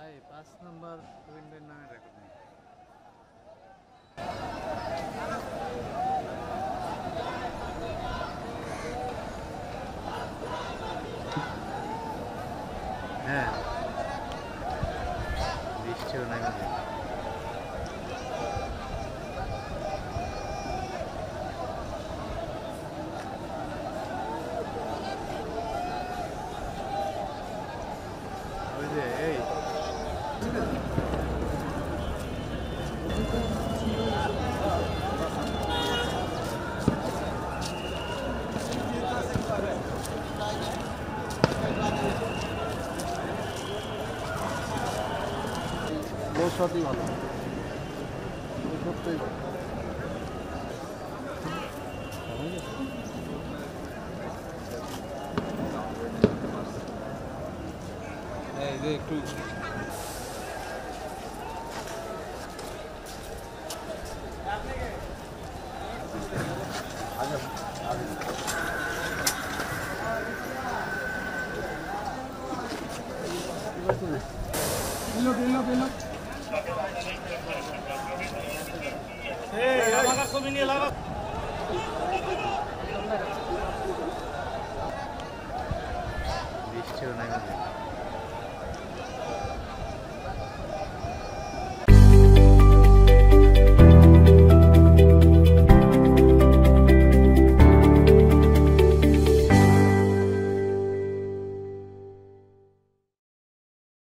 ভাই 5 নম্বর উইন্ডোর নামে রেকর্ড নেই। হ্যাঁ বৃষ্টিও নেমে যায়। ওই যে এই সত্যি ভালো সত্যি এই যে একটু আগে আগে বৃষ্টিও নেমে যায়।